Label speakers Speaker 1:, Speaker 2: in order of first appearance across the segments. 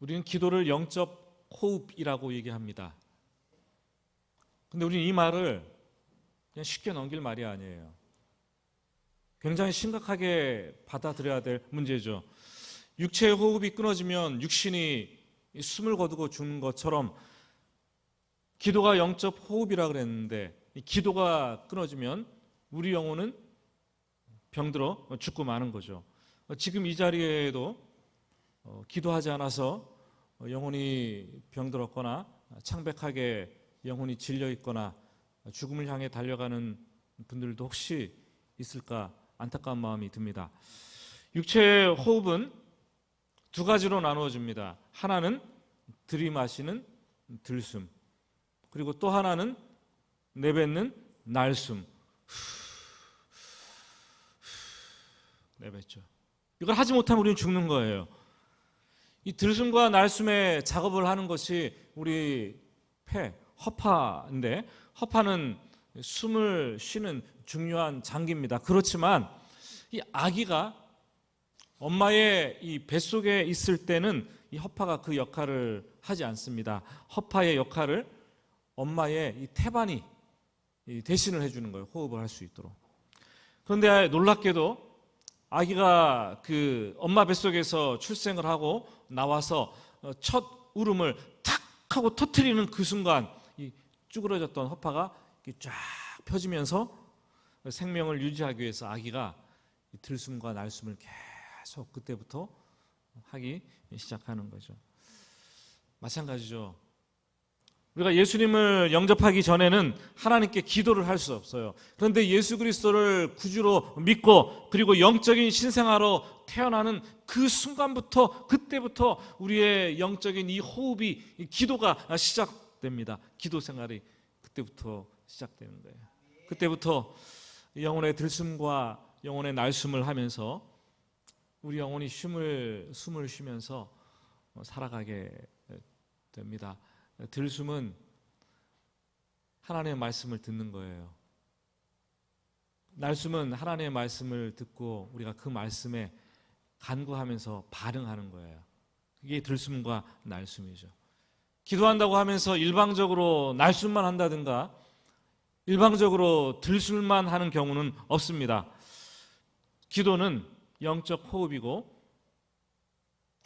Speaker 1: 우리는 기도를 영적 호흡이라고 얘기합니다. 근데 우리는 이 말을 그냥 쉽게 넘길 말이 아니에요. 굉장히 심각하게 받아들여야 될 문제죠. 육체의 호흡이 끊어지면 육신이 숨을 거두고 죽는 것처럼 기도가 영적 호흡이라 그랬는데, 이 기도가 끊어지면 우리 영혼은 병들어 죽고 마는 거죠. 지금 이 자리에도 기도하지 않아서 영혼이 병들었거나 창백하게 영혼이 질려 있거나 죽음을 향해 달려가는 분들도 혹시 있을까 안타까운 마음이 듭니다. 육체의 호흡은 두 가지로 나누어집니다. 하나는 들이마시는 들숨, 그리고 또 하나는 내뱉는 날숨. 내뱉죠. 이걸 하지 못하면 우리는 죽는 거예요. 이 들숨과 날숨의 작업을 하는 것이 우리 폐, 허파인데, 허파는 숨을 쉬는 중요한 장기입니다. 그렇지만 이 아기가 엄마의 이 뱃속에 있을 때는 이 허파가 그 역할을 하지 않습니다. 허파의 역할을 엄마의 이 태반이 대신을 해주는 거예요. 호흡을 할 수 있도록. 그런데 놀랍게도 아기가 그 엄마 뱃속에서 출생을 하고 나와서 첫 울음을 탁 하고 터뜨리는 그 순간 이 쭈그러졌던 허파가 쫙 펴지면서 생명을 유지하기 위해서 아기가 들숨과 날숨을 계속 그때부터 하기 시작하는 거죠. 마찬가지죠. 우리가 예수님을 영접하기 전에는 하나님께 기도를 할 수 없어요. 그런데 예수 그리스도를 구주로 믿고 그리고 영적인 신생아로 태어나는 그 순간부터, 그때부터 우리의 영적인 이 호흡이, 기도가 시작됩니다. 기도 생활이 그때부터 시작되는 거예요. 그때부터 영혼의 들숨과 영혼의 날숨을 하면서 우리 영혼이 숨을 쉬면서 살아가게 됩니다. 들숨은 하나님의 말씀을 듣는 거예요. 날숨은 하나님의 말씀을 듣고 우리가 그 말씀에 간구하면서 반응하는 거예요. 이게 들숨과 날숨이죠. 기도한다고 하면서 일방적으로 날숨만 한다든가 일방적으로 들숨만 하는 경우는 없습니다. 기도는 영적 호흡이고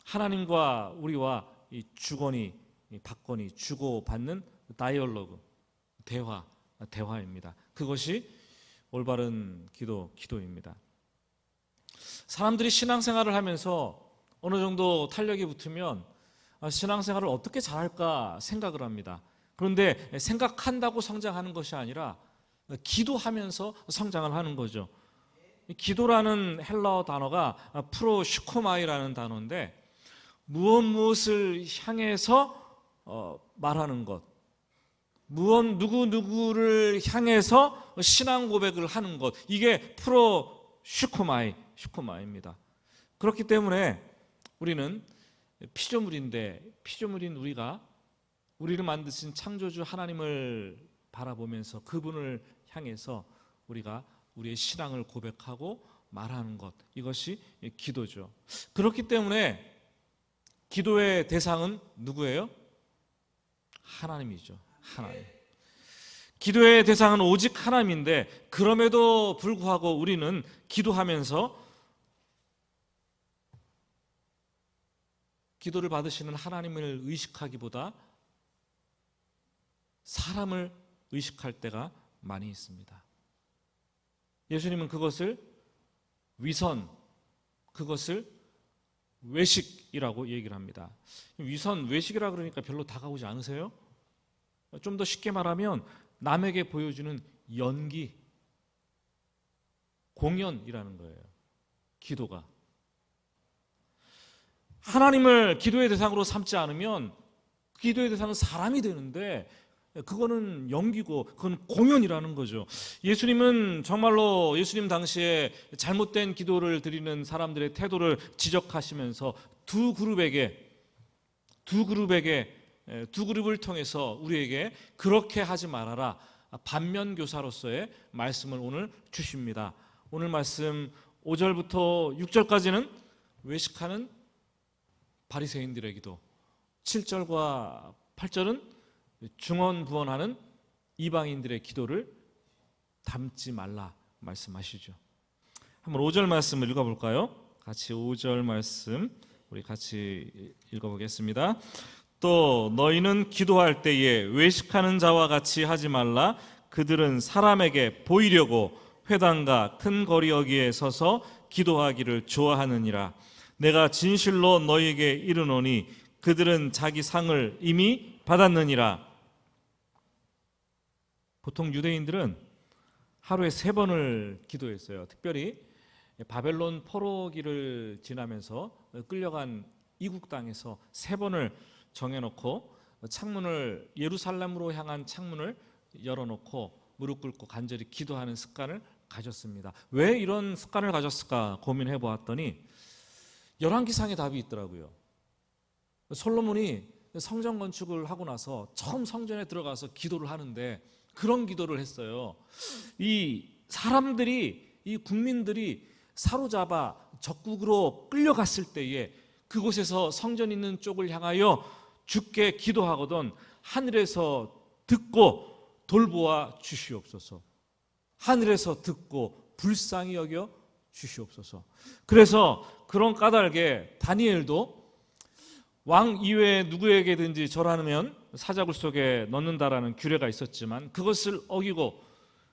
Speaker 1: 하나님과 우리와 이 주거니 받거니 주고받는 다이얼로그, 대화입니다. 그것이 올바른 기도입니다. 사람들이 신앙생활을 하면서 어느 정도 탄력이 붙으면 신앙생활을 어떻게 잘할까 생각을 합니다. 그런데 생각한다고 성장하는 것이 아니라 기도하면서 성장을 하는 거죠. 기도라는 헬라어 단어가 프로슈코마이라는 단어인데 무엇을 향해서 말하는 것, 누구를 향해서 신앙 고백을 하는 것, 이게 슈코마이입니다. 그렇기 때문에 우리는 피조물인 우리를 만드신 창조주 하나님을 바라보면서 그분을 향해서 우리가 우리의 신앙을 고백하고 말하는 것, 이것이 기도죠. 그렇기 때문에 기도의 대상은 누구예요? 하나님이죠. 하나님. 기도의 대상은 오직 하나님인데 그럼에도 불구하고 우리는 기도하면서 기도를 받으시는 하나님을 의식하기보다 사람을 의식할 때가 많이 있습니다. 예수님은 그것을 그것을 외식이라고 얘기를 합니다. 외식이라 그러니까 별로 다가오지 않으세요? 좀 더 쉽게 말하면 남에게 보여주는 연기, 공연이라는 거예요. 기도가. 하나님을 기도의 대상으로 삼지 않으면 기도의 대상은 사람이 되는데 그거는 연기고 그건 공연이라는 거죠. 예수님은 정말로 예수님 당시에 잘못된 기도를 드리는 사람들의 태도를 지적하시면서 두 그룹을 통해서 우리에게 그렇게 하지 말아라, 반면교사로서의 말씀을 오늘 주십니다. 오늘 말씀 5절부터 6절까지는 외식하는 바리새인들의 기도, 7절과 8절은 중언부언하는 이방인들의 기도를 담지 말라 말씀하시죠. 한번 5절 말씀을 읽어볼까요? 같이 5절 말씀 우리 같이 읽어보겠습니다. 또 너희는 기도할 때에 외식하는 자와 같이 하지 말라. 그들은 사람에게 보이려고 회당과 큰 거리어기에 서서 기도하기를 좋아하느니라. 내가 진실로 너희에게 이르노니 그들은 자기 상을 이미 받았느니라. 보통 유대인들은 하루에 3번을 기도했어요. 특별히 바벨론 포로기를 지나면서 끌려간 이국 땅에서 3번을 정해놓고 창문을 예루살렘으로 향한 창문을 열어놓고 무릎 꿇고 간절히 기도하는 습관을 가졌습니다. 왜 이런 습관을 가졌을까 고민해 보았더니 열왕기상의 답이 있더라고요. 솔로몬이 성전 건축을 하고 나서 처음 성전에 들어가서 기도를 하는데 그런 기도를 했어요. 이 사람들이, 이 국민들이 사로잡아 적국으로 끌려갔을 때에 그곳에서 성전 있는 쪽을 향하여 주께 기도하거든 하늘에서 듣고 돌보아 주시옵소서. 하늘에서 듣고 불쌍히 여겨 주시옵소서. 그래서 그런 까닭에 다니엘도 왕 이외에 누구에게든지 절하면 사자굴 속에 넣는다라는 규례가 있었지만 그것을 어기고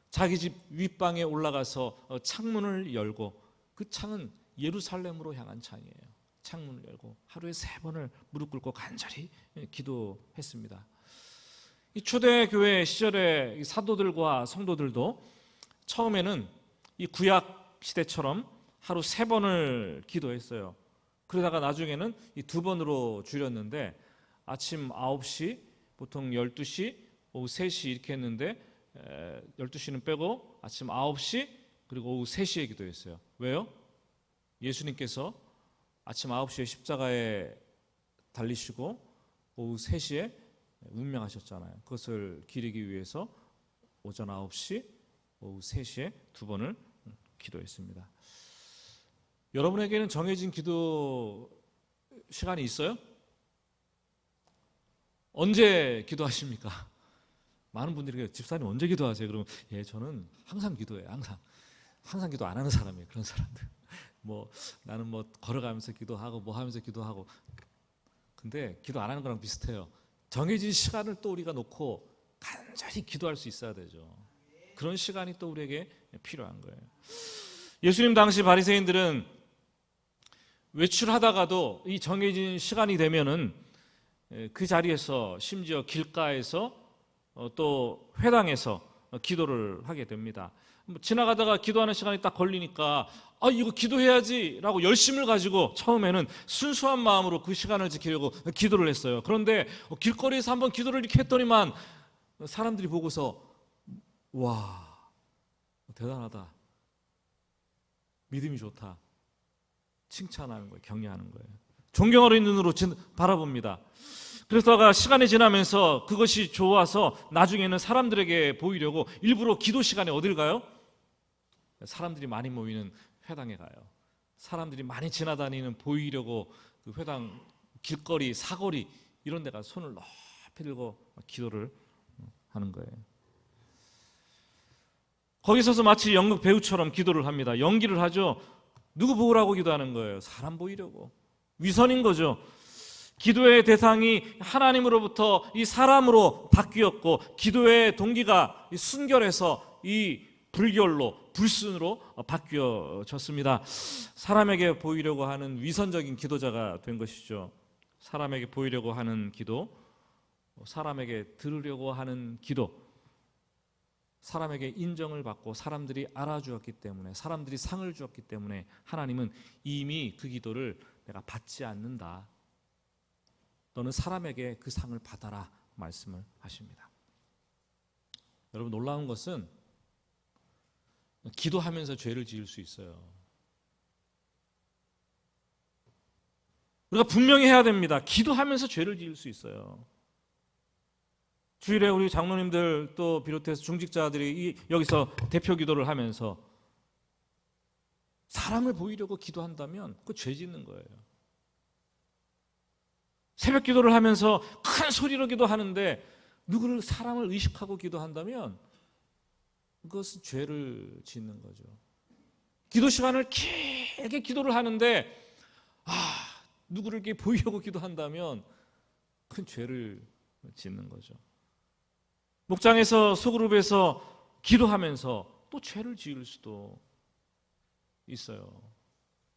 Speaker 1: 자기 집 윗방에 올라가서 창문을 열고 그 창은 예루살렘으로 향한 창이에요. 창문을 열고 하루에 3번을 무릎 꿇고 간절히 기도했습니다. 이 초대교회 시절의 사도들과 성도들도 처음에는 이 구약 시대처럼 하루 3번을 기도했어요. 그러다가 나중에는 이 2번으로 줄였는데 아침 9시, 보통 12시, 오후 3시 이렇게 했는데 12시는 빼고 아침 9시 그리고 오후 3시에 기도했어요. 왜요? 예수님께서 아침 9시에 십자가에 달리시고 오후 3시에 운명하셨잖아요. 그것을 기리기 위해서 오전 9시, 오후 3시에 2번을 기도했습니다. 여러분에게는 정해진 기도 시간이 있어요? 언제 기도하십니까? 많은 분들이 집사님 언제 기도하세요? 그러면 예, 저는 항상 기도해요. 항상 기도 안 하는 사람이에요. 그런 사람들. 나는 걸어가면서 기도하고 뭐 하면서 기도하고. 근데 기도 안 하는 거랑 비슷해요. 정해진 시간을 또 우리가 놓고 간절히 기도할 수 있어야 되죠. 그런 시간이 또 우리에게 필요한 거예요. 예수님 당시 바리새인들은 외출하다가도 이 정해진 시간이 되면은 그 자리에서 심지어 길가에서 또 회당에서 기도를 하게 됩니다. 지나가다가 기도하는 시간이 딱 걸리니까 이거 기도해야지 라고 열심을 가지고 처음에는 순수한 마음으로 그 시간을 지키려고 기도를 했어요. 그런데 길거리에서 한번 기도를 이렇게 했더니만 사람들이 보고서 와, 대단하다, 믿음이 좋다, 칭찬하는 거예요. 격려하는 거예요. 존경하는 눈으로 바라봅니다. 그러다가 시간이 지나면서 그것이 좋아서 나중에는 사람들에게 보이려고 일부러 기도 시간에 어딜 가요? 사람들이 많이 모이는 회당에 가요. 사람들이 많이 지나다니는 보이려고 그 회당 길거리, 사거리 이런 데 가서 손을 높이 들고 기도를 하는 거예요. 거기 서서 마치 연극 배우처럼 기도를 합니다. 연기를 하죠. 누구 보라고 기도하는 거예요? 사람 보이려고. 위선인 거죠. 기도의 대상이 하나님으로부터 이 사람으로 바뀌었고 기도의 동기가 순결해서 이 불결로 불순으로 바뀌어졌습니다. 사람에게 보이려고 하는 위선적인 기도자가 된 것이죠. 사람에게 보이려고 하는 기도, 사람에게 들으려고 하는 기도, 사람에게 인정을 받고 사람들이 알아주었기 때문에, 사람들이 상을 주었기 때문에 하나님은 이미 그 기도를 내가 받지 않는다. 너는 사람에게 그 상을 받아라 말씀을 하십니다. 여러분, 놀라운 것은 기도하면서 죄를 지을 수 있어요. 우리가 분명히 해야 됩니다. 기도하면서 죄를 지을 수 있어요. 주일에 우리 장로님들 또 비롯해서 중직자들이 여기서 대표 기도를 하면서 사람을 보이려고 기도한다면 그거 죄 짓는 거예요. 새벽 기도를 하면서 큰 소리로 기도하는데 누구를 사람을 의식하고 기도한다면 그것은 죄를 짓는 거죠. 기도 시간을 길게 기도를 하는데 누구를 이렇게 보이려고 기도한다면 큰 죄를 짓는 거죠. 목장에서 소그룹에서 기도하면서 또 죄를 지을 수도 있어요.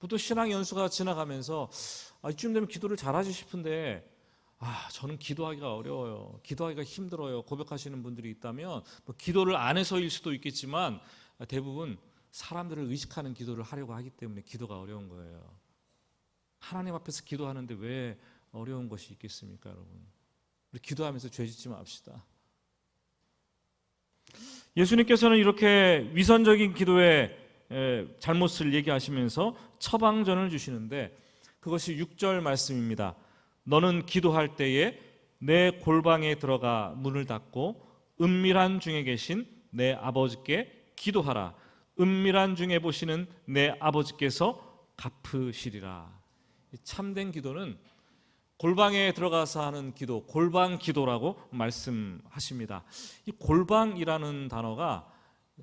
Speaker 1: 또 신앙 연수가 지나가면서 이쯤 되면 기도를 잘하지 싶은데 저는 기도하기가 어려워요. 기도하기가 힘들어요. 고백하시는 분들이 있다면 기도를 안 해서일 수도 있겠지만 대부분 사람들을 의식하는 기도를 하려고 하기 때문에 기도가 어려운 거예요. 하나님 앞에서 기도하는데 왜 어려운 것이 있겠습니까, 여러분? 우리 기도하면서 죄 짓지 맙시다. 예수님께서는 이렇게 위선적인 기도의 잘못을 얘기하시면서 처방전을 주시는데 그것이 6절 말씀입니다. 너는 기도할 때에 내 골방에 들어가 문을 닫고 은밀한 중에 계신 내 아버지께 기도하라. 은밀한 중에 보시는 내 아버지께서 갚으시리라. 참된 기도는 골방에 들어가서 하는 기도, 골방 기도라고 말씀하십니다. 이 골방이라는 단어가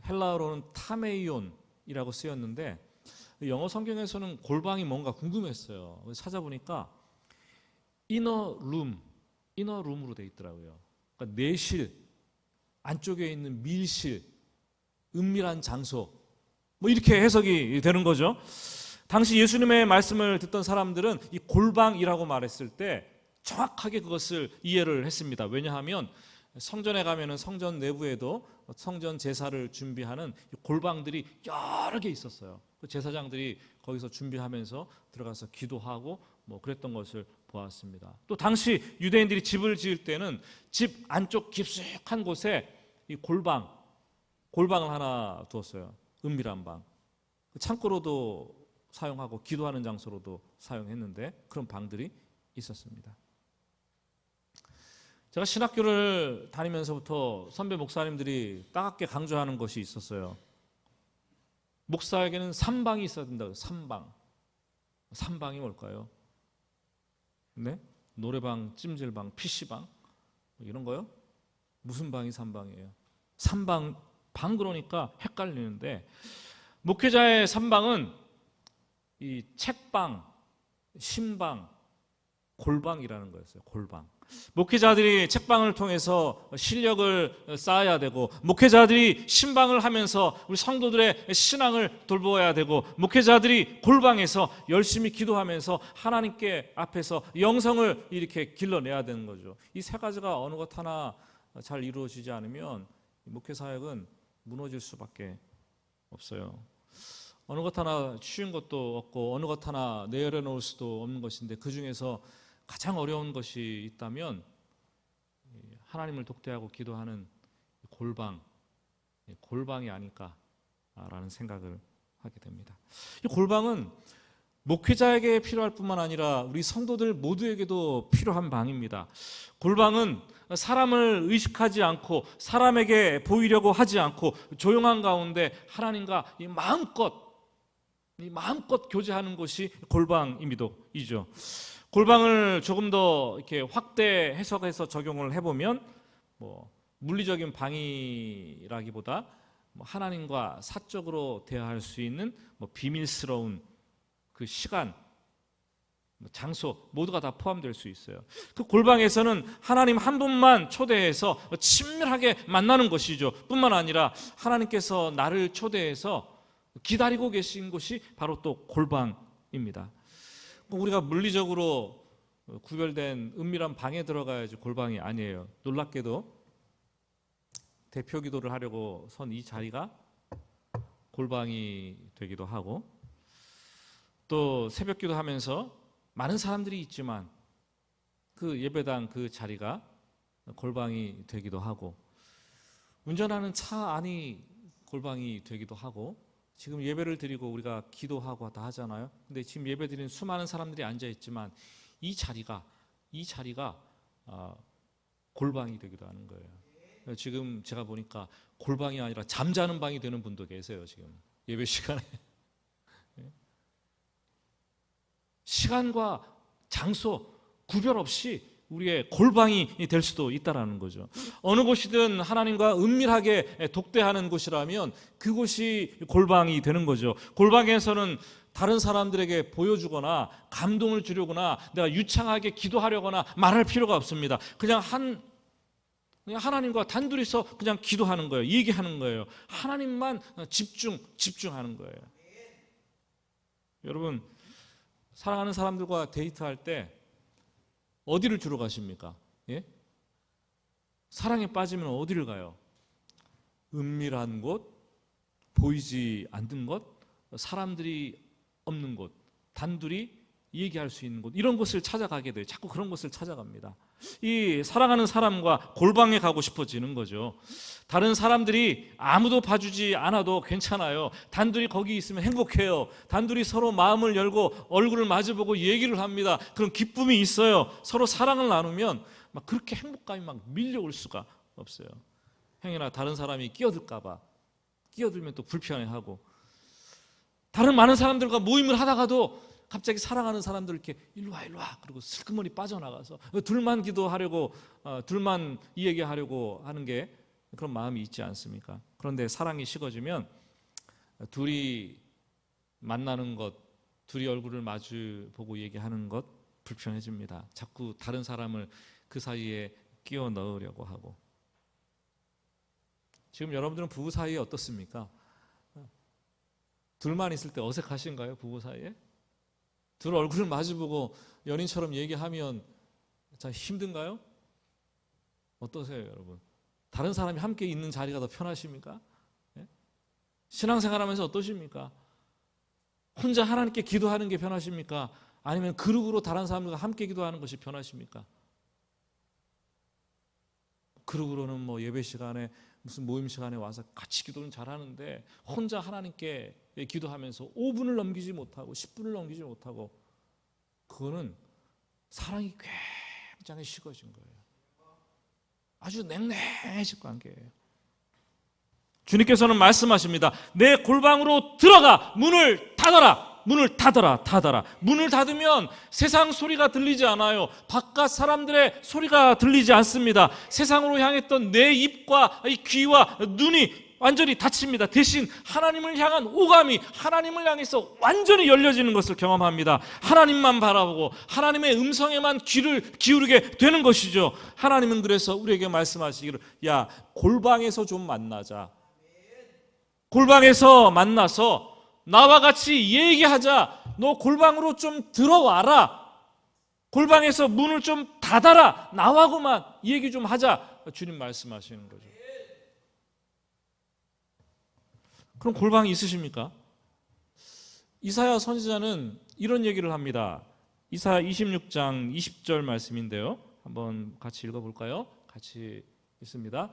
Speaker 1: 헬라어로는 타메이온이라고 쓰였는데 영어 성경에서는 골방이 뭔가 궁금했어요. 찾아보니까 이너룸으로 돼 있더라고요. 그러니까 내실, 안쪽에 있는 밀실, 은밀한 장소, 이렇게 해석이 되는 거죠. 당시 예수님의 말씀을 듣던 사람들은 이 골방이라고 말했을 때 정확하게 그것을 이해를 했습니다. 왜냐하면 성전에 가면은 성전 내부에도 성전 제사를 준비하는 골방들이 여러 개 있었어요. 제사장들이 거기서 준비하면서 들어가서 기도하고 그랬던 것을 보았습니다. 또 당시 유대인들이 집을 지을 때는 집 안쪽 깊숙한 곳에 이 골방을 하나 두었어요. 은밀한 방. 창고로도 사용하고 기도하는 장소로도 사용했는데 그런 방들이 있었습니다. 제가 신학교를 다니면서부터 선배 목사님들이 따갑게 강조하는 것이 있었어요. 목사에게는 3방이 있어야 된다고. 3방. 3방이 뭘까요? 네? 노래방, 찜질방, PC방 이런 거요? 무슨 방이 3방이에요? 3방, 방 그러니까 헷갈리는데 목회자의 3방은 이 책방, 신방, 골방이라는 거였어요. 골방. 목회자들이 책방을 통해서 실력을 쌓아야 되고 목회자들이 신방을 하면서 우리 성도들의 신앙을 돌보아야 되고 목회자들이 골방에서 열심히 기도하면서 하나님께 앞에서 영성을 이렇게 길러내야 되는 거죠. 이 세 가지가 어느 것 하나 잘 이루어지지 않으면 목회 사역은 무너질 수밖에 없어요. 어느 것 하나 쉬운 것도 없고 어느 것 하나 내려놓을 수도 없는 것인데 그 중에서 가장 어려운 것이 있다면 하나님을 독대하고 기도하는 골방이 아닐까라는 생각을 하게 됩니다. 이 골방은 목회자에게 필요할 뿐만 아니라 우리 성도들 모두에게도 필요한 방입니다. 골방은 사람을 의식하지 않고 사람에게 보이려고 하지 않고 조용한 가운데 하나님과 마음껏 교제하는 것이 골방이죠. 골방을 조금 더 이렇게 확대 해석해서 적용을 해보면 물리적인 방이라기보다 하나님과 사적으로 대화할 수 있는 비밀스러운 그 시간, 장소 모두가 다 포함될 수 있어요. 그 골방에서는 하나님 한 분만 초대해서 친밀하게 만나는 것이죠. 뿐만 아니라 하나님께서 나를 초대해서 기다리고 계신 곳이 바로 또 골방입니다. 우리가 물리적으로 구별된 은밀한 방에 들어가야지 골방이 아니에요. 놀랍게도 대표 기도를 하려고 선 이 자리가 골방이 되기도 하고 또 새벽 기도하면서 많은 사람들이 있지만 그 예배당 그 자리가 골방이 되기도 하고 운전하는 차 안이 골방이 되기도 하고 지금 예배를 드리고 우리가 기도하고 다 하잖아요. 근데 지금 예배 드리는 수많은 사람들이 앉아 있지만 이 자리가 골방이 되기도 하는 거예요. 지금 제가 보니까 골방이 아니라 잠자는 방이 되는 분도 계세요. 지금 예배 시간에 시간과 장소 구별 없이 우리의 골방이 될 수도 있다라는 거죠. 어느 곳이든 하나님과 은밀하게 독대하는 곳이라면 그곳이 골방이 되는 거죠. 골방에서는 다른 사람들에게 보여주거나 감동을 주려거나 내가 유창하게 기도하려거나 말할 필요가 없습니다. 그냥 하나님과 단둘이서 그냥 기도하는 거예요. 얘기하는 거예요. 하나님만 집중하는 거예요. 여러분, 사랑하는 사람들과 데이트할 때 어디를 주로 가십니까? 예? 사랑에 빠지면 어디를 가요? 은밀한 곳, 보이지 않는 곳, 사람들이 없는 곳, 단둘이 얘기할 수 있는 곳, 이런 곳을 찾아가게 돼요. 자꾸 그런 곳을 찾아갑니다. 이 사랑하는 사람과 골방에 가고 싶어지는 거죠. 다른 사람들이 아무도 봐주지 않아도 괜찮아요. 단둘이 거기 있으면 행복해요. 단둘이 서로 마음을 열고 얼굴을 마주보고 얘기를 합니다. 그런 기쁨이 있어요. 서로 사랑을 나누면 막 그렇게 행복감이 막 밀려올 수가 없어요. 행여나 다른 사람이 끼어들까 봐, 끼어들면 또 불편해하고, 다른 많은 사람들과 모임을 하다가도 갑자기 사랑하는 사람들 이렇게 일로 와 그리고 슬그머니 빠져나가서 둘만 기도하려고, 둘만 이 얘기하려고 하는 게 그런 마음이 있지 않습니까? 그런데 사랑이 식어지면 둘이 만나는 것, 둘이 얼굴을 마주 보고 얘기하는 것 불편해집니다. 자꾸 다른 사람을 그 사이에 끼워 넣으려고 하고. 지금 여러분들은 부부 사이에 어떻습니까? 둘만 있을 때 어색하신가요? 부부 사이에? 둘 얼굴을 마주보고 연인처럼 얘기하면 참 힘든가요? 어떠세요, 여러분? 다른 사람이 함께 있는 자리가 더 편하십니까? 예? 신앙생활하면서 어떠십니까? 혼자 하나님께 기도하는 게 편하십니까? 아니면 그룹으로 다른 사람들과 함께 기도하는 것이 편하십니까? 그룹으로는 뭐 예배 시간에 무슨 모임 시간에 와서 같이 기도는 잘하는데 혼자 하나님께 기도하면서 5분을 넘기지 못하고 10분을 넘기지 못하고, 그거는 사랑이 굉장히 식어진 거예요. 아주 냉랭해진 관계예요. 주님께서는 말씀하십니다. 내 골방으로 들어가 문을 닫아라. 문을 닫아라. 문을 닫으면 세상 소리가 들리지 않아요. 바깥 사람들의 소리가 들리지 않습니다. 세상으로 향했던 내 입과 이 귀와 눈이 완전히 닫힙니다. 대신 하나님을 향한 오감이 하나님을 향해서 완전히 열려지는 것을 경험합니다. 하나님만 바라보고 하나님의 음성에만 귀를 기울이게 되는 것이죠. 하나님은 그래서 우리에게 말씀하시기를, 야, 골방에서 좀 만나자. 골방에서 만나서 나와 같이 얘기하자. 너 골방으로 좀 들어와라. 골방에서 문을 좀 닫아라. 나하고만 얘기 좀 하자. 주님 말씀하시는 거죠. 그럼 골방이 있으십니까? 이사야 선지자는 이런 얘기를 합니다. 이사야 26장 20절 말씀인데요. 한번 같이 읽어볼까요? 같이 있습니다.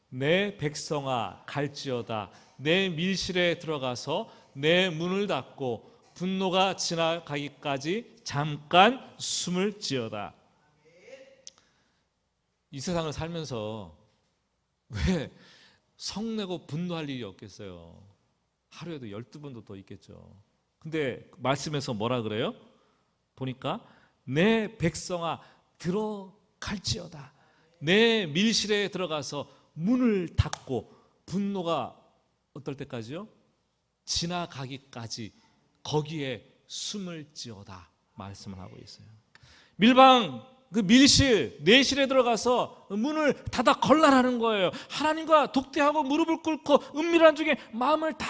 Speaker 1: 내 백성아 갈지어다. 내 밀실에 들어가서 내 문을 닫고 분노가 지나가기까지 잠깐 숨을 지어다. 이 세상을 살면서 왜 성내고 분노할 일이 없겠어요? 하루에도 12번도 더 있겠죠. 근데 말씀에서 뭐라 그래요? 보니까 내 백성아 들어갈지어다. 내 밀실에 들어가서 문을 닫고 분노가 어떨 때까지요? 지나가기까지 거기에 숨을 지어다 말씀을 하고 있어요. 밀방 그 밀실, 내실에 들어가서 문을 닫아 걸라라는 거예요. 하나님과 독대하고 무릎을 꿇고 은밀한 중에 마음을 다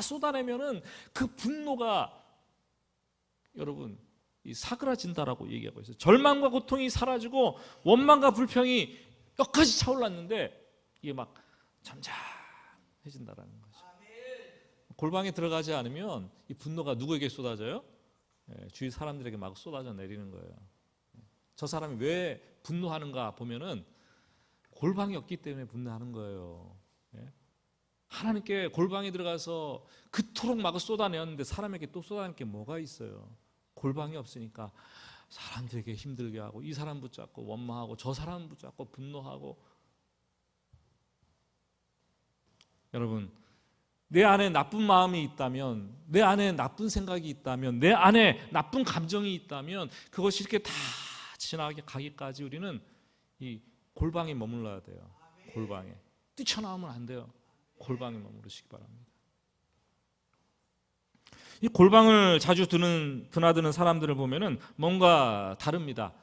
Speaker 1: 쏟아내면은 그 분노가 여러분 이 사그라진다라고 얘기하고 있어요. 절망과 고통이 사라지고 원망과 불평이 여기까지 차올랐는데 이게 막 잠잠해진다라는 거죠. 골방에 들어가지 않으면 이 분노가 누구에게 쏟아져요? 주위 사람들에게 막 쏟아져 내리는 거예요. 저 사람이 왜 분노하는가 보면은 골방이 없기 때문에 분노하는 거예요. 하나님께 골방에 들어가서 그토록 막 쏟아내었는데 사람에게 또 쏟아낼 게 뭐가 있어요? 골방이 없으니까 사람들에게 힘들게 하고 이 사람 붙잡고 원망하고 저 사람 붙잡고 분노하고.
Speaker 2: 여러분, 내 안에 나쁜 마음이 있다면, 내 안에 나쁜 생각이 있다면, 내 안에 나쁜 감정이 있다면 그것이 이렇게 다
Speaker 1: 지나게 가기까지 우리는 이 골방에 머물러야 돼요. 골방에 뛰쳐나오면 안 돼요. 골방에 머무르시기 바랍니다. 이 골방을 자주 드나드는 사람들을 보면은 뭔가 다릅니다.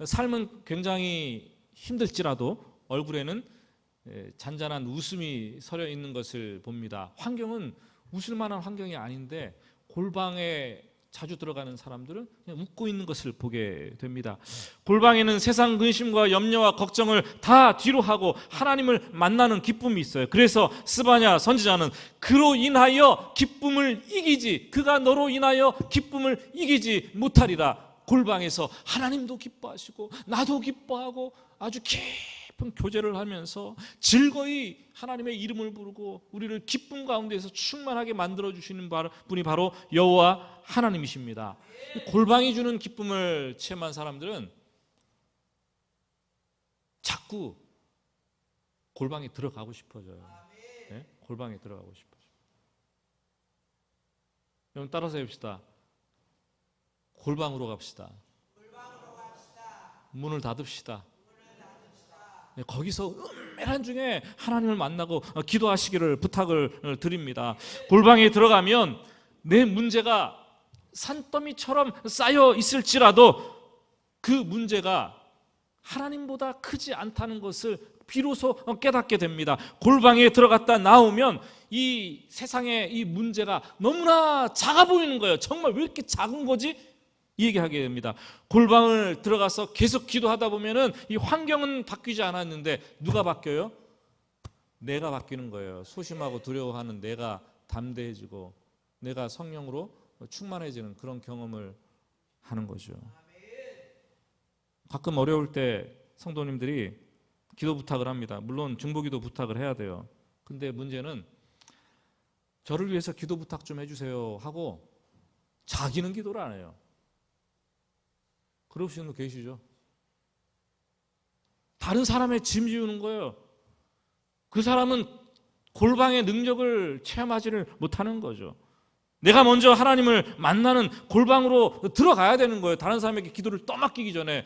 Speaker 1: 삶은 굉장히 힘들지라도 얼굴에는 잔잔한 웃음이 서려 있는 것을 봅니다. 환경은 웃을 만한 환경이 아닌데 골방에 자주 들어가는 사람들은 그냥 웃고 있는 것을 보게 됩니다. 골방에는 세상 근심과 염려와 걱정을 다 뒤로 하고 하나님을 만나는 기쁨이 있어요. 그래서 스바냐 선지자는 그로 인하여 기쁨을 이기지, 그가 너로 인하여 기쁨을 이기지 못하리라. 골방에서 하나님도 기뻐하시고 나도 기뻐하고 아주 깊은 교제를 하면서 즐거이 하나님의 이름을 부르고 우리를 기쁨 가운데서 충만하게 만들어주시는 분이 바로 여호와 하나님이십니다. 골방이 주는 기쁨을 체험한 사람들은 자꾸 골방에 들어가고 싶어져요. 네? 골방에 들어가고 싶어져요. 여러분 따라서 해봅시다. 골방으로 갑시다. 문을 닫읍시다. 네, 거기서 은밀한 중에 하나님을 만나고 기도하시기를 부탁을 드립니다. 골방에 들어가면 내 문제가 산더미처럼 쌓여 있을지라도 그 문제가 하나님보다 크지 않다는 것을 비로소 깨닫게 됩니다. 골방에 들어갔다 나오면 이 세상의 이 문제가 너무나 작아 보이는 거예요. 정말 왜 이렇게 작은 거지? 얘기하게 됩니다. 골방을 들어가서 계속 기도하다 보면은 이 환경은 바뀌지 않았는데 누가 바뀌어요? 내가 바뀌는 거예요. 소심하고 두려워하는 내가 담대해지고 내가 성령으로 충만해지는 그런 경험을 하는 거죠. 가끔 어려울 때 성도님들이 기도 부탁을 합니다. 물론 중보기도 부탁을 해야 돼요. 근데 문제는 저를 위해서 기도 부탁 좀 해주세요 하고 자기는 기도를 안 해요. 그러시는 분 계시죠? 다른 사람의 짐 지우는 거예요. 그 사람은 골방의 능력을 체험하지를 못하는 거죠. 내가 먼저 하나님을 만나는 골방으로 들어가야 되는 거예요. 다른 사람에게 기도를 떠넘기기 전에.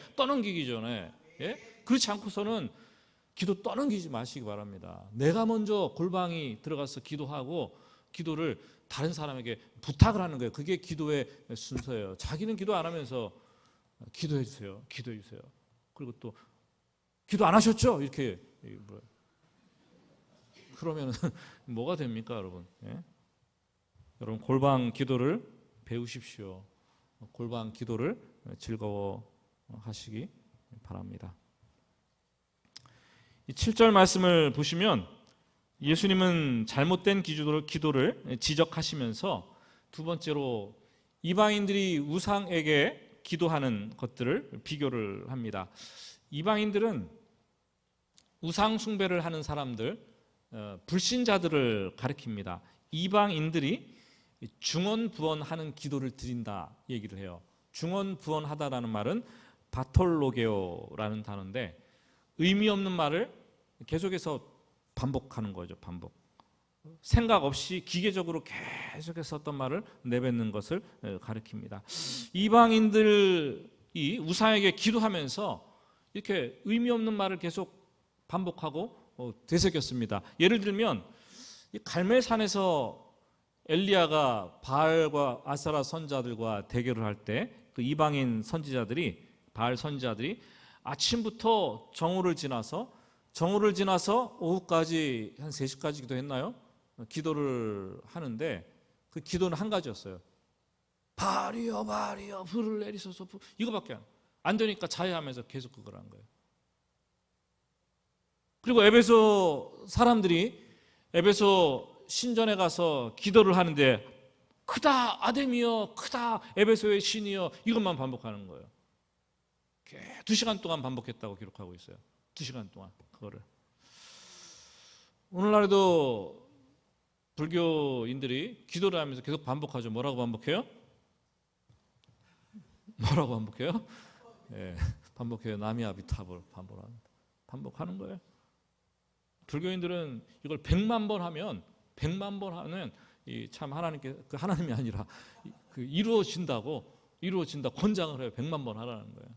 Speaker 1: 예? 그렇지 않고서는 기도 떠넘기지 마시기 바랍니다. 내가 먼저 골방이 들어가서 기도하고 기도를 다른 사람에게 부탁을 하는 거예요. 그게 기도의 순서예요. 자기는 기도 안 하면서 기도해 주세요. 기도해 주세요. 그리고 또 기도 안 하셨죠? 이렇게 그러면 뭐가 됩니까, 여러분? 예? 여러분 골방 기도를 배우십시오. 골방 기도를 즐거워하시기 바랍니다. 이 7절 말씀을 보시면 예수님은 잘못된 기도를 지적하시면서 두 번째로 이방인들이 우상에게 기도하는 것들을 비교를 합니다. 이방인들은 우상 숭배를 하는 사람들, 불신자들을 가리킵니다. 이방인들이 중언부언하는 기도를 드린다 얘기를 해요. 중언부언하다라는 말은 바톨로게오라는 단어인데 의미 없는 말을 계속해서 반복하는 거죠. 반복. 생각 없이 기계적으로 계속해서 어떤 말을 내뱉는 것을 가리킵니다. 이방인들이 우상에게 기도하면서 이렇게 의미 없는 말을 계속 반복하고 되새겼습니다. 예를 들면 이 갈멜산에서 엘리야가 바알과 아사라 선지자들과 대결을 할 때 그 이방인 선지자들이 바알 선지자들이 아침부터 정오를 지나서 오후까지 한 3시까지 기도했나요? 기도를 하는데 그 기도는 한 가지였어요. 바알이여 바알이여 불을 내리소서. 이거밖에 안 되니까 자해하면서 계속 그걸 한 거예요. 그리고 에베소 사람들이 에베소 신전에 가서 기도를 하는데 크다 아데미여 크다 에베소의 신이여 이것만 반복하는 거예요. 2시간 동안 반복했다고 기록하고 있어요. 2시간 동안 그거를. 오늘날에도 불교인들이 기도를 하면서 계속 반복하죠. 뭐라고 반복해요? 예, 반복해요. 나미아비타불 반복하는 거예요. 불교인들은 이걸 100만 번 하면 참 하나님께 그 하나님이 아니라 그 이루어진다 권장을 해요. 100만 번 하라는 거예요.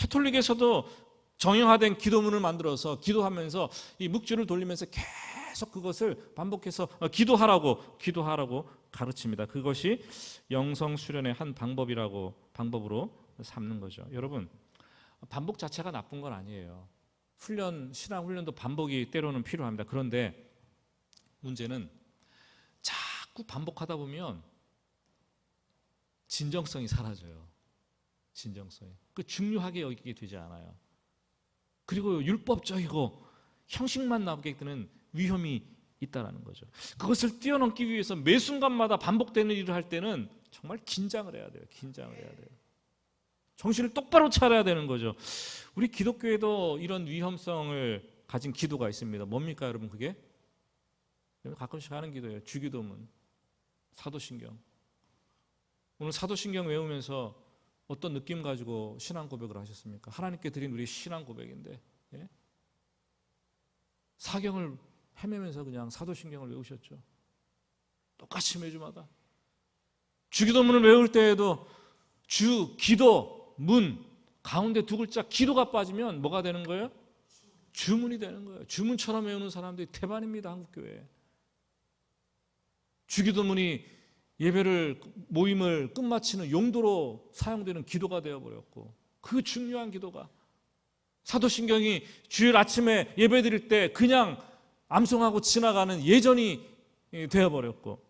Speaker 1: 캐톨릭에서도 정형화된 기도문을 만들어서 기도하면서 이 묵주를 돌리면서 계속 그것을 반복해서 기도하라고 가르칩니다. 그것이 영성 수련의 한 방법으로 삼는 거죠. 여러분, 반복 자체가 나쁜 건 아니에요. 신앙 훈련도 반복이 때로는 필요합니다. 그런데 문제는 자꾸 반복하다 보면 진정성이 사라져요. 진정성이. 그 중요하게 여기게 되지 않아요. 그리고 율법적이고 형식만 나오게 되는 위험이 있다라는 거죠. 그것을 뛰어넘기 위해서 매 순간마다 반복되는 일을 할 때는 정말 긴장을 해야 돼요. 정신을 똑바로 차려야 되는 거죠. 우리 기독교에도 이런 위험성을 가진 기도가 있습니다. 뭡니까, 여러분? 그게 가끔씩 하는 기도예요. 주기도문, 사도신경. 오늘 사도신경 외우면서 어떤 느낌 가지고 신앙 고백을 하셨습니까? 하나님께 드린 우리 신앙 고백인데, 예? 사경을 헤매면서 그냥 사도신경을 외우셨죠. 똑같이 매주마다. 주기도문을 외울 때에도 주, 기도, 문 가운데 두 글자 기도가 빠지면 뭐가 되는 거예요? 주문이 되는 거예요. 주문처럼 외우는 사람들이 대반입니다. 한국교회에. 주기도문이 모임을 끝마치는 용도로 사용되는 기도가 되어버렸고, 그 중요한 기도가 사도신경이 주일 아침에 예배드릴 때 그냥 암송하고 지나가는 예전이 되어버렸고,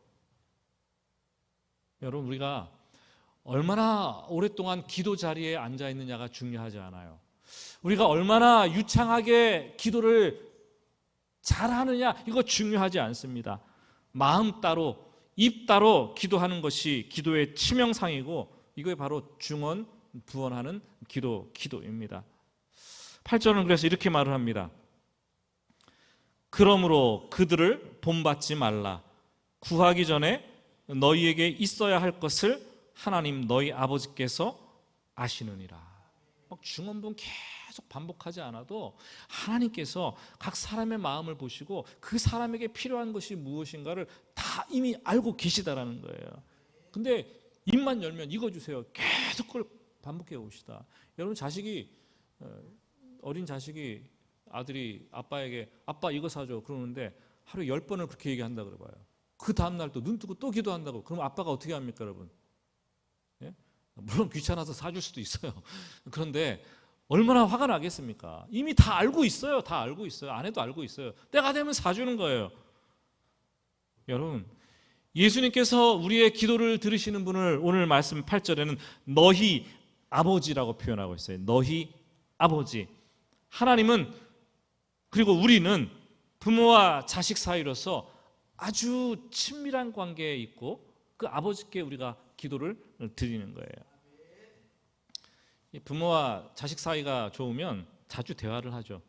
Speaker 1: 여러분, 우리가 얼마나 오랫동안 기도 자리에 앉아 있느냐가 중요하지 않아요. 우리가 얼마나 유창하게 기도를 잘하느냐, 이거 중요하지 않습니다. 마음 따로 입 따로 기도하는 것이 기도의 치명상이고, 이거에 바로 중언 부언하는 기도입니다. 8절은 그래서 이렇게 말을 합니다. 그러므로 그들을 본받지 말라. 구하기 전에 너희에게 있어야 할 것을 하나님 너희 아버지께서 아시느니라. 막 중언부언 계속 반복하지 않아도 하나님께서 각 사람의 마음을 보시고 그 사람에게 필요한 것이 무엇인가를 다 이미 알고 계시다라는 거예요. 근데 입만 열면 이거 주세요. 계속 그걸 반복해 옵시다. 여러분, 어린 자식이 아들이 아빠에게 아빠 이거 사줘 그러는데 하루에 10번을 그렇게 얘기한다 그래봐요. 그 다음날 또 눈 뜨고 또 기도한다고. 그럼 아빠가 어떻게 합니까, 여러분? 예? 물론 귀찮아서 사줄 수도 있어요. 그런데 얼마나 화가 나겠습니까? 이미 다 알고 있어요. 아내도 알고 있어요. 때가 되면 사주는 거예요. 여러분, 예수님께서 우리의 기도를 들으시는 분을 오늘 말씀 8절에는 너희 아버지라고 표현하고 있어요. 너희 아버지. 하나님은, 그리고 우리는 부모와 자식 사이로서 아주 친밀한 관계에 있고 그 아버지께 우리가 기도를 드리는 거예요. 부모와 자식 사이가 좋으면 자주 대화를 하죠.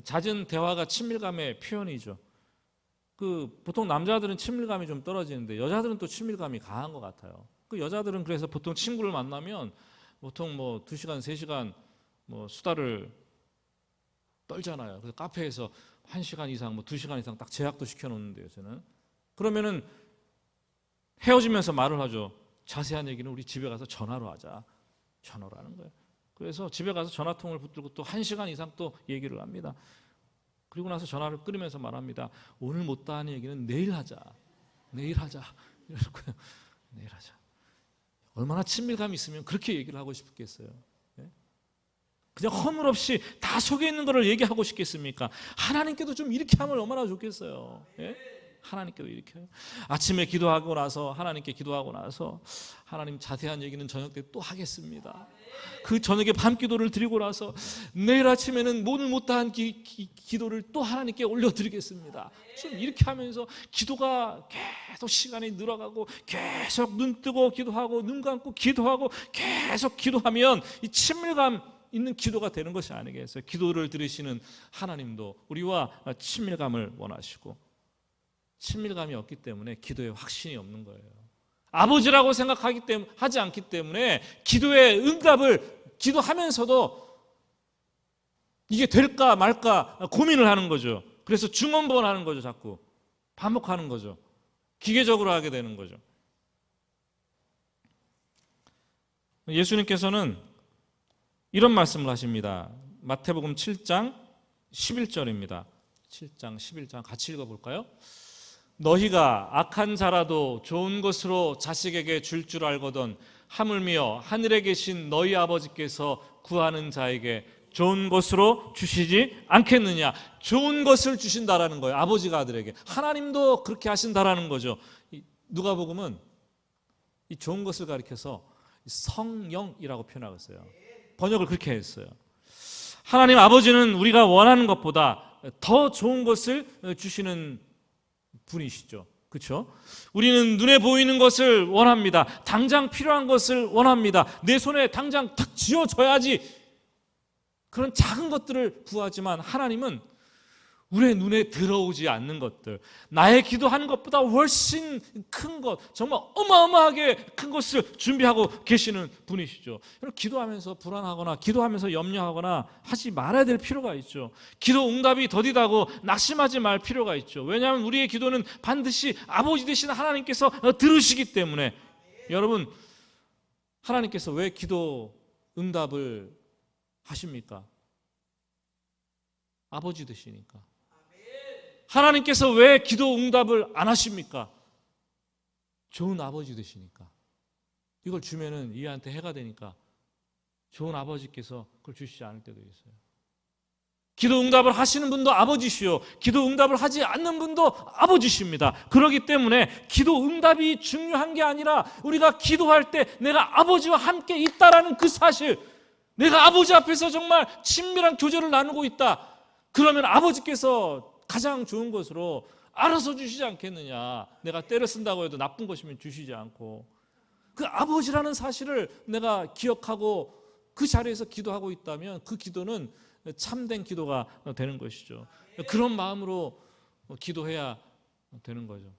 Speaker 1: 잦은 대화가 친밀감의 표현이죠. 보통 남자들은 친밀감이 좀 떨어지는데 여자들은 또 친밀감이 강한 것 같아요. 여자들은 그래서 보통 친구를 만나면 보통 2시간, 3시간 수다를 떨잖아요. 그래서 카페에서 1시간 이상, 2시간 이상 딱 제약도 시켜놓는데요, 저는. 그러면은 헤어지면서 말을 하죠. 자세한 얘기는 우리 집에 가서 전화로 하자. 전화로 하는 거예요. 그래서 집에 가서 전화통을 붙들고 또 1시간 이상 또 얘기를 합니다. 그리고 나서 전화를 끊으면서 말합니다. 오늘 못다 하는 얘기는 내일 하자. 내일 하자. 이러고요. 내일 하자. 얼마나 친밀감이 있으면 그렇게 얘기를 하고 싶겠어요. 그냥 허물없이 다 속에 있는 거를 얘기하고 싶겠습니까? 하나님께도 좀 이렇게 하면 얼마나 좋겠어요. 하나님께도 이렇게 해요. 아침에 기도하고 나서 하나님께 기도하고 나서 하나님 자세한 얘기는 저녁 때 또 하겠습니다. 그 저녁에 밤 기도를 드리고 나서 내일 아침에는 오늘 못다한 기도를 또 하나님께 올려드리겠습니다. 좀 이렇게 하면서 기도가 계속 시간이 늘어가고 계속 눈 뜨고 기도하고 눈 감고 기도하고 계속 기도하면 이 친밀감 있는 기도가 되는 것이 아니겠어요? 기도를 들으시는 하나님도 우리와 친밀감을 원하시고, 친밀감이 없기 때문에 기도에 확신이 없는 거예요. 아버지라고 하지 않기 때문에 기도의 응답을 기도하면서도 이게 될까 말까 고민을 하는 거죠. 그래서 중언부언하는 거죠. 자꾸 반복하는 거죠. 기계적으로 하게 되는 거죠. 예수님께서는 이런 말씀을 하십니다. 마태복음 7장 11절입니다. 7장 11절 같이 읽어볼까요? 너희가 악한 자라도 좋은 것으로 자식에게 줄 줄 알거든 하물며 하늘에 계신 너희 아버지께서 구하는 자에게 좋은 것으로 주시지 않겠느냐. 좋은 것을 주신다라는 거예요. 아버지가 아들에게. 하나님도 그렇게 하신다라는 거죠. 누가복음은 이 좋은 것을 가리켜서 성령이라고 표현하고 있어요. 번역을 그렇게 했어요. 하나님 아버지는 우리가 원하는 것보다 더 좋은 것을 주시는 분이시죠. 그렇죠? 우리는 눈에 보이는 것을 원합니다. 당장 필요한 것을 원합니다. 내 손에 당장 탁 쥐어져야지 그런 작은 것들을 구하지만 하나님은 우리의 눈에 들어오지 않는 것들, 나의 기도하는 것보다 훨씬 큰 것, 정말 어마어마하게 큰 것을 준비하고 계시는 분이시죠. 기도하면서 불안하거나 기도하면서 염려하거나 하지 말아야 될 필요가 있죠. 기도 응답이 더디다고 낙심하지 말 필요가 있죠. 왜냐하면 우리의 기도는 반드시 아버지 되신 하나님께서 들으시기 때문에. 여러분, 하나님께서 왜 기도 응답을 하십니까? 아버지 되시니까. 하나님께서 왜 기도 응답을 안 하십니까? 좋은 아버지 되시니까. 이걸 주면은 이한테 해가 되니까 좋은 아버지께서 그걸 주시지 않을 때도 있어요. 기도 응답을 하시는 분도 아버지시요, 기도 응답을 하지 않는 분도 아버지십니다. 그렇기 때문에 기도 응답이 중요한 게 아니라 우리가 기도할 때 내가 아버지와 함께 있다라는 그 사실, 내가 아버지 앞에서 정말 친밀한 교제를 나누고 있다. 그러면 아버지께서 가장 좋은 것으로 알아서 주시지 않겠느냐. 내가 때를 쓴다고 해도 나쁜 것이면 주시지 않고, 그 아버지라는 사실을 내가 기억하고 그 자리에서 기도하고 있다면 그 기도는 참된 기도가 되는 것이죠. 그런 마음으로 기도해야 되는 거죠.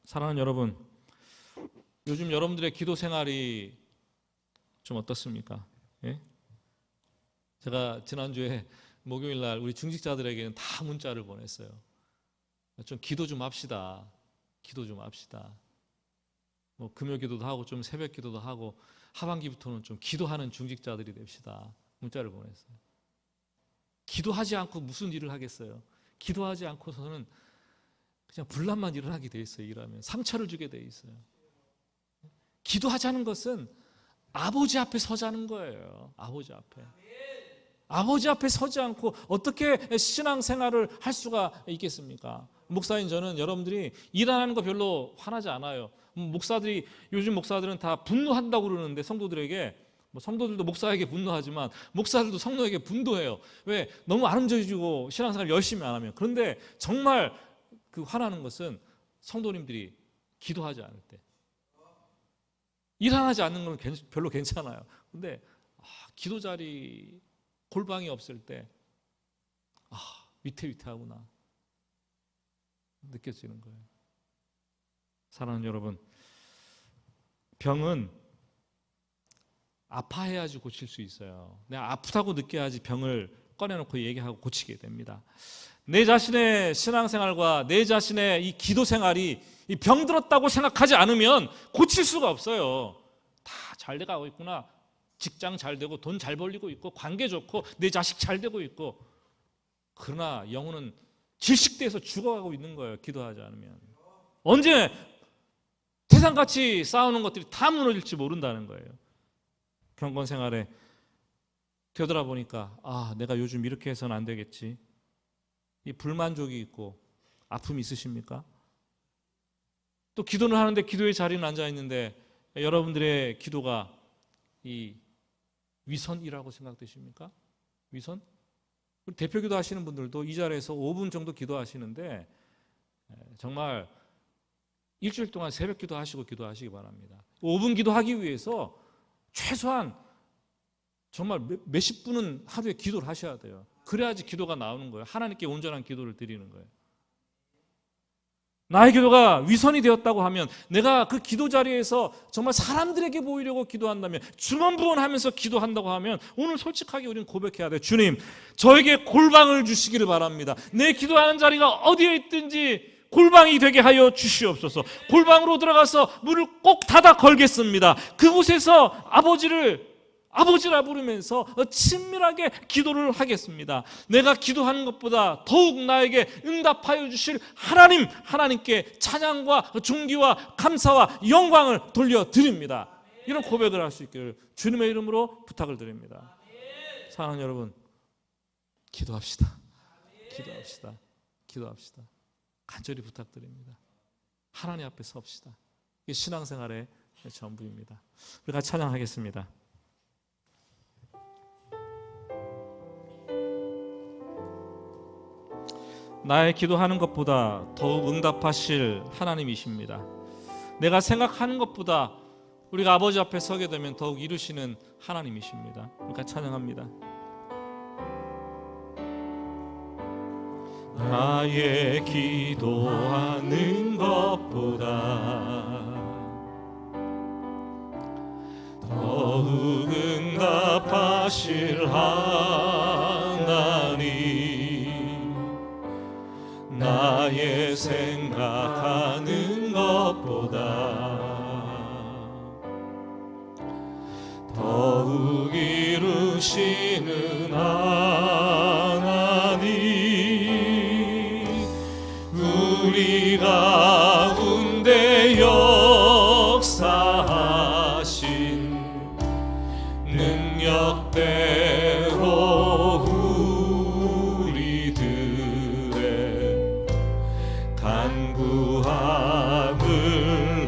Speaker 1: 사랑하는 여러분, 요즘 여러분들의 기도 생활이 좀 어떻습니까? 예? 제가 지난주에 목요일 날 우리 중직자들에게는 다 문자를 보냈어요. 좀 기도 좀 합시다. 기도 좀 합시다. 뭐 금요 기도도 하고 좀 새벽 기도도 하고 하반기부터는 좀 기도하는 중직자들이 됩시다. 문자를 보냈어요. 기도하지 않고 무슨 일을 하겠어요? 기도하지 않고서는 그냥 분란만 일어나게 돼 있어요. 일하면 상처를 주게 돼 있어요. 기도하자는 것은 아버지 앞에 서자는 거예요. 아버지 앞에. 아버지 앞에 서지 않고 어떻게 신앙생활을 할 수가 있겠습니까? 목사인 저는 여러분들이 일 안 하는 거 별로 화나지 않아요. 목사들이, 요즘 목사들은 다 분노한다고 그러는데 성도들에게, 뭐 성도들도 목사에게 분노하지만 목사들도 성도에게 분노해요. 왜? 너무 아름져지고 신앙생활 열심히 안 하면. 그런데 정말 그 화나는 것은 성도님들이 기도하지 않을 때. 일 안 하지 않는 건 별로 괜찮아요. 근데 기도 자리 골방이 없을 때 위태위태하구나 느껴지는 거예요. 사랑하는 여러분, 병은 아파해야지 고칠 수 있어요. 내가 아프다고 느껴야지 병을 꺼내놓고 얘기하고 고치게 됩니다. 내 자신의 신앙생활과 내 자신의 이 기도 생활이 이 병들었다고 생각하지 않으면 고칠 수가 없어요. 다 잘 돼가고 있구나. 직장 잘 되고 돈 잘 벌리고 있고 관계 좋고 내 자식 잘 되고 있고, 그러나 영혼은 질식돼서 죽어가고 있는 거예요. 기도하지 않으면. 언제 태산같이 쌓아놓은 것들이 다 무너질지 모른다는 거예요. 경건 생활에 되돌아보니까 내가 요즘 이렇게 해서는 안 되겠지. 이 불만족이 있고 아픔이 있으십니까? 또 기도는 하는데 기도의 자리는 앉아 있는데 여러분들의 기도가 이 위선이라고 생각되십니까? 위선? 우리 대표기도 하시는 분들도 이 자리에서 5분 정도 기도하시는데 정말 일주일 동안 새벽 기도하시고 기도하시기 바랍니다. 5분 기도하기 위해서 최소한 정말 몇십 분은 하루에 기도를 하셔야 돼요. 그래야지 기도가 나오는 거예요. 하나님께 온전한 기도를 드리는 거예요. 나의 기도가 위선이 되었다고 하면, 내가 그 기도 자리에서 정말 사람들에게 보이려고 기도한다면, 중언부언하면서 기도한다고 하면, 오늘 솔직하게 우리는 고백해야 돼요. 주님, 저에게 골방을 주시기를 바랍니다. 내 기도하는 자리가 어디에 있든지 골방이 되게 하여 주시옵소서. 골방으로 들어가서 문을 꼭 닫아 걸겠습니다. 그곳에서 아버지를 아버지라 부르면서 친밀하게 기도를 하겠습니다. 내가 기도하는 것보다 더욱 나에게 응답하여 주실 하나님께 찬양과 존귀와 감사와 영광을 돌려드립니다. 이런 고백을 할 수 있기를 주님의 이름으로 부탁을 드립니다. 사랑하는 여러분, 기도합시다. 기도합시다. 간절히 부탁드립니다. 하나님 앞에 섭시다. 이게 신앙생활의 전부입니다. 우리 같이 찬양하겠습니다. 나의 기도하는 것보다 더욱 응답하실 하나님이십니다. 내가 생각하는 것보다 우리가 아버지 앞에 서게 되면 더욱 이루시는 하나님이십니다. 우리 같이 찬양합니다. 나의 기도하는 것보다 더욱 응답하실 하나님, 나의 생각하는 것보다 더욱 이루시는 하나님, 우리 가운데 역사하신 능력대로 우리들의 간구함을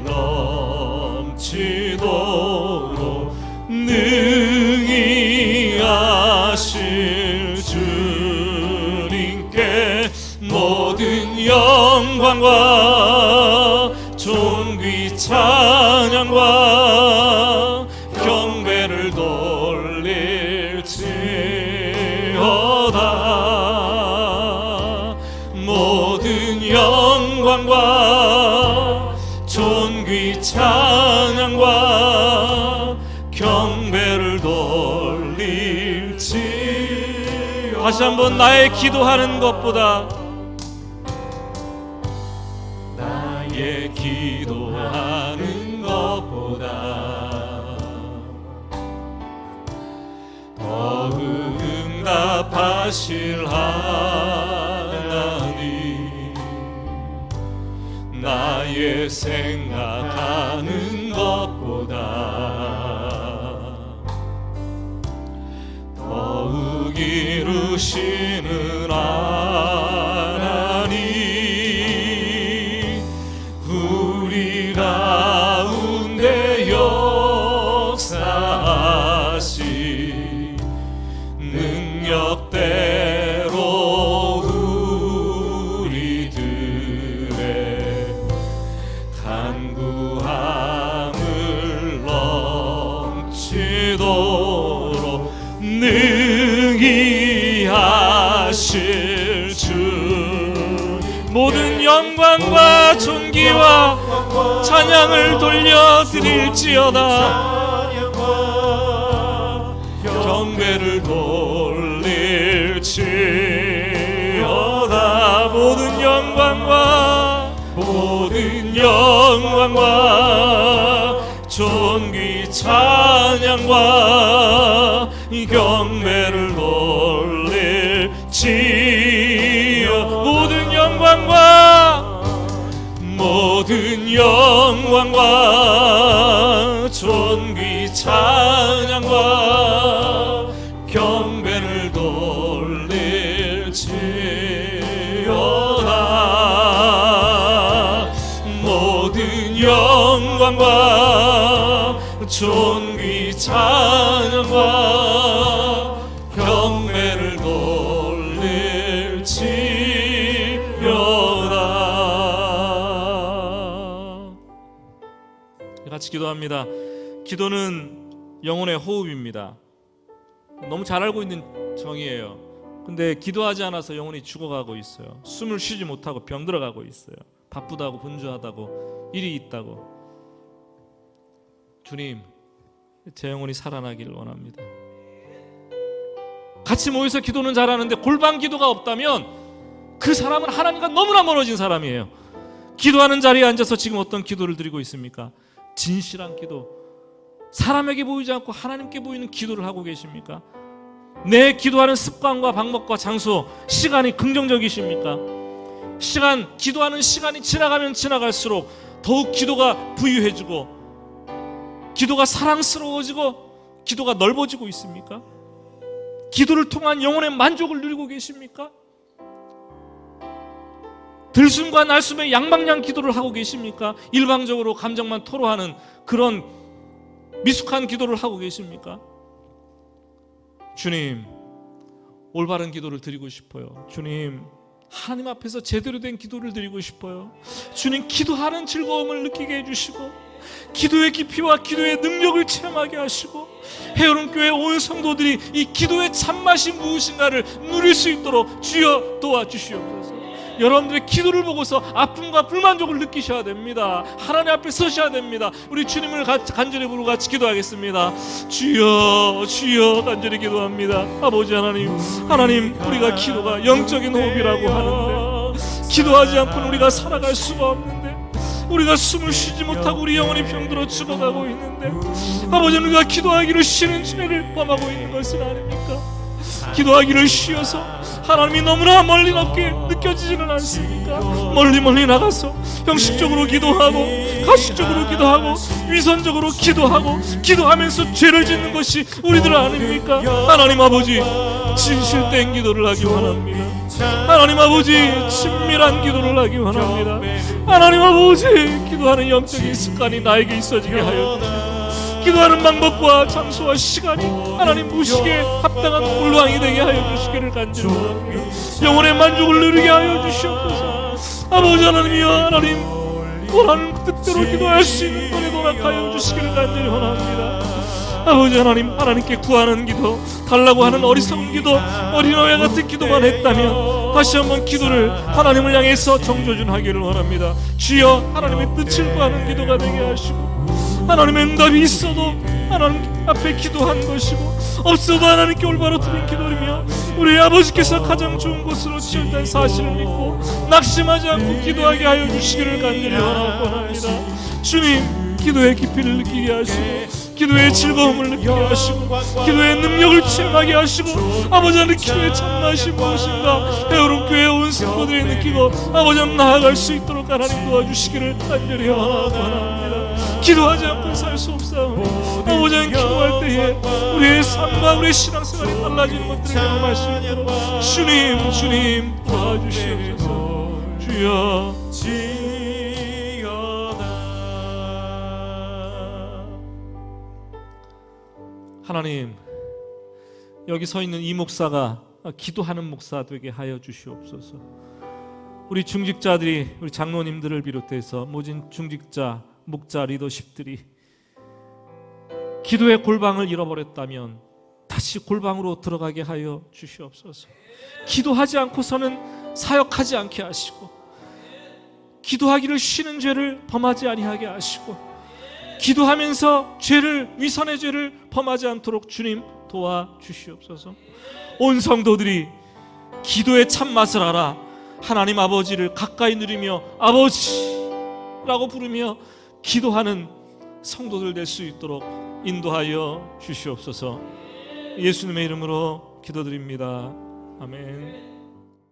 Speaker 1: 넘치도록 능히 하실 주님께 모든 영광과 존귀 찬양과 경배를 돌릴지어다. 모든 영광과 존귀 찬양과 경배를 돌릴지. 다시 한번 나의 기도하는 것보다 나의 기도하는 것보다 더욱 응답하실 하나님, 나의 생각하는 것보다 더욱 이루시는 하나님, 우리 가운데 역사하신 능력대로 우리들의 간구함을 넘치도록 능히 하실 주, 모든 영광과 존귀와 찬양을 돌려드릴지어다. 경배를 돌릴지어다. 모든 영광과 존귀 찬양과 경배를 돌릴지어. 모든 영광과 존귀 찬양과 경배를 돌릴지어다. 모든 영광과 존귀 찬양과 경배를 돌릴지어다. 같이 기도합니다. 기도는 영혼의 호흡입니다. 너무 잘 알고 있는 정의예요. 근데 기도하지 않아서 영혼이 죽어가고 있어요. 숨을 쉬지 못하고 병들어가고 있어요. 바쁘다고, 분주하다고, 일이 있다고. 주님, 제 영혼이 살아나길 원합니다. 같이 모여서 기도는 잘하는데 골방 기도가 없다면 그 사람은 하나님과 너무나 멀어진 사람이에요. 기도하는 자리에 앉아서 지금 어떤 기도를 드리고 있습니까? 진실한 기도, 사람에게 보이지 않고 하나님께 보이는 기도를 하고 계십니까? 내 기도하는 습관과 방법과 장소, 시간이 긍정적이십니까? 기도하는 시간이 지나가면 지나갈수록 더욱 기도가 부유해지고 기도가 사랑스러워지고 기도가 넓어지고 있습니까? 기도를 통한 영혼의 만족을 누리고 계십니까? 들숨과 날숨의 양방향 기도를 하고 계십니까? 일방적으로 감정만 토로하는 그런 미숙한 기도를 하고 계십니까? 주님, 올바른 기도를 드리고 싶어요. 주님, 하나님 앞에서 제대로 된 기도를 드리고 싶어요. 주님, 기도하는 즐거움을 느끼게 해주시고 기도의 깊이와 기도의 능력을 체험하게 하시고 헤어론교회 온 성도들이 이 기도의 참맛이 무엇인가를 누릴 수 있도록 주여 도와주시옵소서. 여러분들의 기도를 보고서 아픔과 불만족을 느끼셔야 됩니다. 하나님 앞에 서셔야 됩니다. 우리 주님을 간절히 부르고 같이 기도하겠습니다. 주여, 주여 간절히 기도합니다. 아버지 하나님, 우리가 기도가 영적인 호흡이라고 하는데 기도하지 않고는 우리가 살아갈 수가 없는데 우리가 숨을 쉬지 못하고 우리 영혼이 병들어 죽어가고 있는데 아버지, 우리가 기도하기를 쉬는 죄를 범하고 있는 것은 아닙니까? 기도하기를 쉬어서 하나님이 너무나 멀리 느껴지지는 않습니까? 멀리 나가서 형식적으로 기도하고 가식적으로 기도하고 위선적으로 기도하고 기도하면서 죄를 짓는 것이 우리들 아닙니까? 하나님 아버지, 진실된 기도를 하기 원합니다. 하나님 아버지, 친밀한 기도를 하기 원합니다. 하나님 아버지, 기도하는 영적인 습관이 나에게 있어지게 하여 주시옵소서. 기도하는 방법과 장소와 시간이 하나님 무식에 합당한 올왕이 되게 하여 주시기를 간절히 원합니다. 영혼의 만족을 누리게 하여 주시옵소서. 아버지 하나님이여, 하나님 원하는 뜻대로 기도할 수 있는 은혜 도락하여 주시기를 간절히 원합니다. 아버지 하나님, 하나님께 구하는 기도, 달라고 하는 어리석은 기도, 어린아이 같은 기도만 했다면 다시 한번 기도를 하나님을 향해서 정조준하기를 원합니다. 주여, 하나님의 뜻을 구하는 기도가 되게 하시고 하나님의 응답이 있어도 하나님 앞에 기도한 것이고 없어도 하나님께 올바로 드린 기도이며 우리 아버지께서 가장 좋은 곳으로 치운다는 사실을 믿고 낙심하지 않고 기도하게 하여 주시기를 간절히 원합니다. 주님, 기도의 깊이를 느끼게 하시고 기도의 즐거움을 느끼게 하시고 기도의 능력을 체험하게 하시고 아버지 하나님, 기도의 참맛이 무엇인가 헤어론교회 온 성도들이 느끼고 아버지 하나님 나아갈 수 있도록 하나님 도와주시기를 간절히 원합니다. 기도하지 않고 살 수 없사오니 아버지 하나님, 기도할 때에 우리의 삶과 우리의 신앙생활이 달라지는 것들을 경험할 수 있도록 주님 도와주시옵소서. 주여, 하나님, 여기 서 있는 이 목사가 기도하는 목사 되게 하여 주시옵소서. 우리 중직자들이, 우리 장로님들을 비롯해서 모진 중직자, 목자, 리더십들이 기도의 골방을 잃어버렸다면 다시 골방으로 들어가게 하여 주시옵소서. 기도하지 않고서는 사역하지 않게 하시고 기도하기를 쉬는 죄를 범하지 아니하게 하시고 기도하면서 위선의 죄를 범하지 않도록 주님 도와주시옵소서. 온 성도들이 기도의 참맛을 알아 하나님 아버지를 가까이 누리며 아버지라고 부르며 기도하는 성도들 될 수 있도록 인도하여 주시옵소서. 예수님의 이름으로 기도드립니다. 아멘.